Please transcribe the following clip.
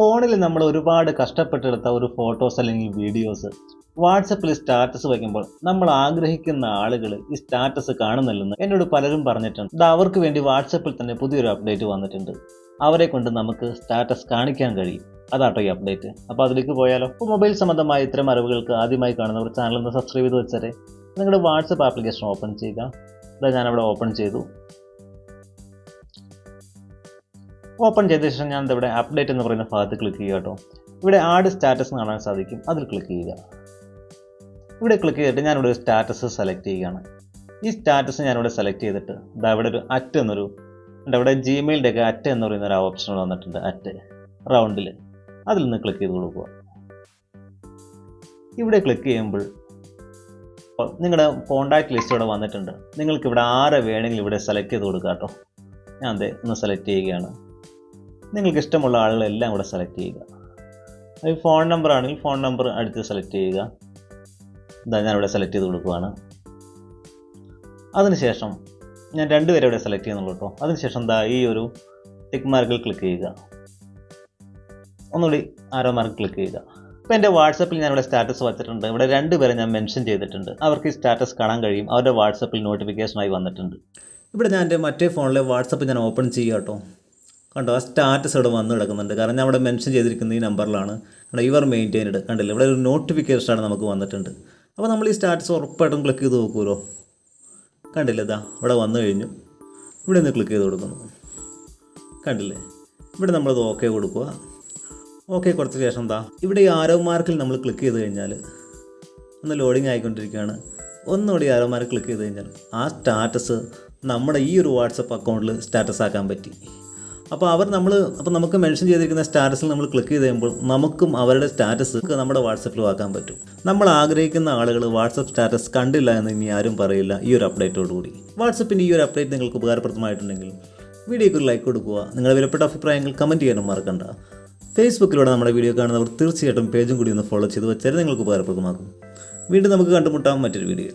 ഫോണിൽ നമ്മൾ ഒരുപാട് കഷ്ടപ്പെട്ടെടുത്ത ഒരു ഫോട്ടോസ് അല്ലെങ്കിൽ വീഡിയോസ് വാട്സപ്പിൽ സ്റ്റാറ്റസ് വയ്ക്കുമ്പോൾ നമ്മൾ ആഗ്രഹിക്കുന്ന ആളുകൾ ഈ സ്റ്റാറ്റസ് കാണുന്നില്ലെന്ന് എന്നോട് പലരും പറഞ്ഞിട്ടുണ്ട്. ഇത് അവർക്ക് വേണ്ടി വാട്സപ്പിൽ തന്നെ പുതിയൊരു അപ്ഡേറ്റ് വന്നിട്ടുണ്ട്. അവരെ കൊണ്ട് നമുക്ക് സ്റ്റാറ്റസ് കാണിക്കാൻ കഴിയും. അതാട്ടോ ഈ അപ്ഡേറ്റ്. അപ്പോൾ അതിലേക്ക് പോയാലോ? ഇപ്പോൾ മൊബൈൽ സംബന്ധമായ ഇത്തരം അറിവുകൾക്ക് ആദ്യമായി കാണുന്നവർ ചാനൽ ഒന്ന് സബ്സ്ക്രൈബ് ചെയ്ത് വെച്ചാൽ നിങ്ങളുടെ വാട്സപ്പ് ആപ്ലിക്കേഷൻ ഓപ്പൺ ചെയ്യുക. ഇതാ ഞാനവിടെ ഓപ്പൺ ചെയ്തു. ഓപ്പൺ ചെയ്ത ശേഷം ഞാൻ ഇവിടെ അപ്ഡേറ്റ് എന്ന് പറയുന്ന ഭാഗത്ത് ക്ലിക്ക് ചെയ്യുക കേട്ടോ. ഇവിടെ ആഡ് സ്റ്റാറ്റസ് കാണാൻ സാധിക്കും, അതിൽ ക്ലിക്ക് ചെയ്യുക. ഇവിടെ ക്ലിക്ക് ചെയ്തിട്ട് ഞാനിവിടെ ഒരു സ്റ്റാറ്റസ് സെലക്ട് ചെയ്യുകയാണ്. ഈ സ്റ്റാറ്റസ് ഞാനിവിടെ സെലക്ട് ചെയ്തിട്ട് ഇതാ ഇവിടെ ഒരു അറ്റ് എന്നൊരു ഇവിടെ ജിമെയിലിൻ്റെ ഒക്കെ അറ്റ് എന്ന് പറയുന്ന ഒരു ഓപ്ഷൻ വന്നിട്ടുണ്ട്. അറ്റ് റൗണ്ടിൽ അതിൽ നിന്ന് ക്ലിക്ക് ചെയ്ത് കൊടുക്കുക. ഇവിടെ ക്ലിക്ക് ചെയ്യുമ്പോൾ നിങ്ങളുടെ കോൺടാക്റ്റ് ലിസ്റ്റ് ഇവിടെ വന്നിട്ടുണ്ട്. നിങ്ങൾക്കിവിടെ ആരെ വേണമെങ്കിലും ഇവിടെ സെലക്ട് ചെയ്ത് കൊടുക്കുക കേട്ടോ. ഞാൻ അതെ ഒന്ന് സെലക്ട് ചെയ്യുകയാണ്. നിങ്ങൾക്ക് ഇഷ്ടമുള്ള ആളുകളെല്ലാം ഇവിടെ സെലക്ട് ചെയ്യുക. ഈ ഫോൺ നമ്പർ ആണെങ്കിൽ ഫോൺ നമ്പർ അടുത്ത് സെലക്ട് ചെയ്യുക. ഇതാ ഞാനിവിടെ സെലക്ട് ചെയ്ത് കൊടുക്കുകയാണ്. അതിനുശേഷം ഞാൻ രണ്ടുപേരെ ഇവിടെ സെലക്ട് ചെയ്യുന്നുള്ളൂ കേട്ടോ. അതിനുശേഷം ദാ ഈ ഒരു ടിക്ക് മാർക്കിൽ ക്ലിക്ക് ചെയ്യുക. ഒന്നുകൂടി ആരോ മാർക്ക് ക്ലിക്ക് ചെയ്യുക. ഇപ്പോൾ എൻ്റെ വാട്സപ്പിൽ ഞാനിവിടെ സ്റ്റാറ്റസ് വച്ചിട്ടുണ്ട്. ഇവിടെ രണ്ടുപേരെ ഞാൻ മെൻഷൻ ചെയ്തിട്ടുണ്ട്. അവർക്ക് ഈ സ്റ്റാറ്റസ് കാണാൻ കഴിയും. അവരുടെ വാട്സപ്പിൽ നോട്ടിഫിക്കേഷനായി വന്നിട്ടുണ്ട്. ഇവിടെ ഞാൻ എൻ്റെ മറ്റേ ഫോണിലെ വാട്സപ്പ് ഞാൻ ഓപ്പൺ ചെയ്യുക കേട്ടോ. കണ്ടോ, ആ സ്റ്റാറ്റസ് ഇവിടെ വന്ന് കിടക്കുന്നുണ്ട്. കാരണം ഞാൻ ഇവിടെ മെൻഷൻ ചെയ്തിരിക്കുന്ന ഈ നമ്പറിലാണ്. ഇവിടെ യുവർ മെയിൻറ്റെയിൻഡ് കണ്ടില്ല, ഇവിടെ ഒരു നോട്ടിഫിക്കേഷനാണ് നമുക്ക് വന്നിട്ടുണ്ട്. അപ്പോൾ നമ്മൾ ഈ സ്റ്റാറ്റസ് ഉറപ്പായിട്ടും ക്ലിക്ക് ചെയ്ത് നോക്കുമല്ലോ. കണ്ടില്ല, ഇതാ ഇവിടെ വന്നു കഴിഞ്ഞു. ഇവിടെ നിന്ന് ക്ലിക്ക് ചെയ്ത് കൊടുക്കുന്നു. കണ്ടില്ലേ, ഇവിടെ നമ്മളത് ഓക്കെ കൊടുക്കുക. ഓക്കെ കൊടുത്ത ശേഷം എന്താ ഇവിടെ ഈ ആരോ മാർക്കിൽ നമ്മൾ ക്ലിക്ക് ചെയ്ത് കഴിഞ്ഞാൽ ഒന്ന് ലോഡിങ് ആയിക്കൊണ്ടിരിക്കുകയാണ്. ഒന്നുകൂടി ആരോ മാർക്ക് ക്ലിക്ക് ചെയ്ത് കഴിഞ്ഞാൽ ആ സ്റ്റാറ്റസ് നമ്മുടെ ഈ ഒരു വാട്സപ്പ് അക്കൗണ്ടിൽ സ്റ്റാറ്റസ് ആക്കാൻ പറ്റി. അപ്പോൾ നമുക്ക് മെൻഷൻ ചെയ്തിരിക്കുന്ന സ്റ്റാറ്റസിൽ നമ്മൾ ക്ലിക്ക് ചെയ്ത് കഴിയുമ്പോൾ നമുക്കും അവരുടെ സ്റ്റാറ്റസ് നമ്മുടെ വാട്സപ്പിൽ ആക്കാൻ പറ്റും. നമ്മൾ ആഗ്രഹിക്കുന്ന ആളുകൾ വാട്സപ്പ് സ്റ്റാറ്റസ് കണ്ടില്ല എന്ന് ഇനി ആരും പറയില്ല ഈ ഒരു അപ്ഡേറ്റോടുകൂടി. വാട്സപ്പിൻ്റെ ഈ ഒരു അപ്ഡേറ്റ് നിങ്ങൾക്ക് ഉപകാരപ്രദമായിട്ടുണ്ടെങ്കിൽ വീഡിയോയ്ക്ക് ഒരു ലൈക്ക് കൊടുക്കുക. നിങ്ങളുടെ വിലപ്പെട്ട അഭിപ്രായങ്ങൾ കമൻറ്റ് ചെയ്യാനും മറക്കണ്ട. ഫേസ്ബുക്കിലൂടെ നമ്മുടെ വീഡിയോ കാണുന്നവർ തീർച്ചയായിട്ടും പേജും കൂടി ഒന്ന് ഫോളോ ചെയ്ത് വെച്ചാൽ നിങ്ങൾക്ക് ഉപകാരപ്രദമാകും. വീണ്ടും നമുക്ക് കണ്ടുമുട്ടാം മറ്റൊരു വീഡിയോ.